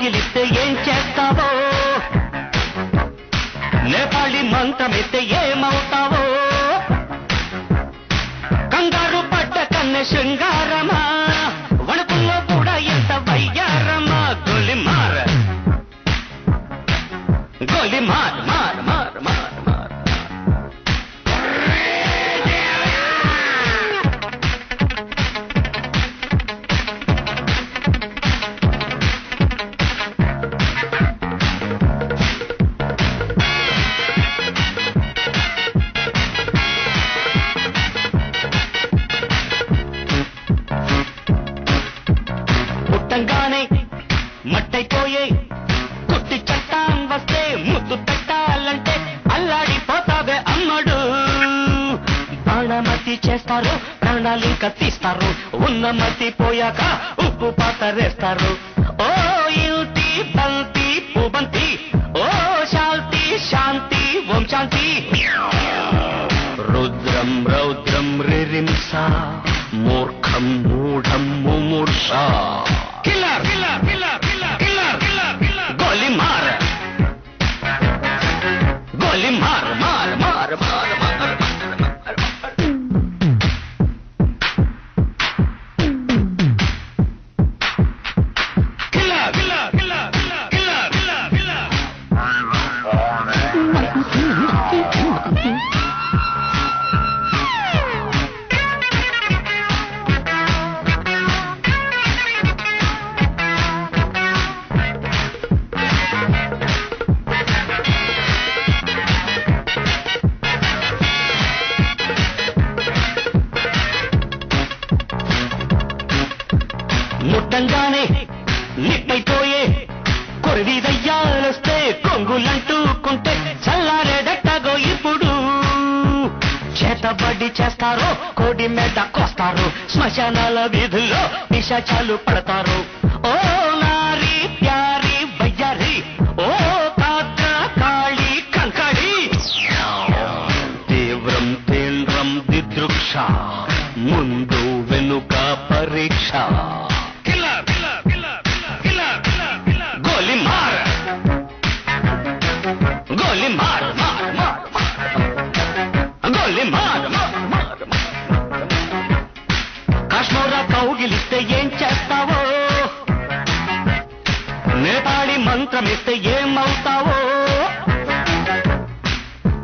కౌగిలిస్తే ఏం చేస్తావో, నేపాళి మంత్రమిస్తే ఏమవుతావో, కంగారు పడ్డ కన్నె శృంగారమా, వణుకుల్లో కూడా ఎంత వయ్యారమా. గోలిమార్ గోలిమార్ మార్ మార్ మార్ మార్. పుట్టంగానే మట్టైపోయే కుట్టి చట్టాం వస్తే ముద్దు పెట్టాలంటే అల్లాడిపోతావే అమ్మడు. బాణమతి చేస్తారు, ప్రాణాలింక తీస్తారు, ఉన్న మతి పోయాక ఉప్పు పాతరేస్తారు. ఓ యుతి బంతి పుబంతి, ఓ శాంతి శాంతి ఓం శాంతి. రుద్రం రౌద్రం రిరింస, మూర్ఖం మూఢం ముమూర్ష. Killer killer killer killer killer killer killer. గోలిమార్ గోలిమార్ మార్ మార్ మార్ మార్. Killer killer killer killer killer killer killer. ముట్టంగానే నిట్టయిపోయే కొరివి దయ్యాలొస్తే కొంగులంటూకుంటే చల్లారేదట్టగో ఇప్పుడు. చేతబడి చేస్తారో కోడి మీద కోస్తారు, శ్మశానాల వీధుల్లో నిశాచాలు పడతారు. ఓ నారి ప్యారి వయ్యారి, ఓ కాక కాళి కంకడి. తీవ్రం తీవ్రం దిదృక్ష, ముందు వెనుక పరీక్ష. గోలిమార్ గోలిమార్ మార్ మార్ గోలిమార్ మార్ మార్. కాశ్మీర కౌగిలిస్తే ఏం చేస్తావో, నేపాళి మంత్రమిస్తే ఏమవుతావో,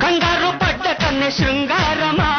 కంగారు పడ్డ కన్నె శృంగారమా,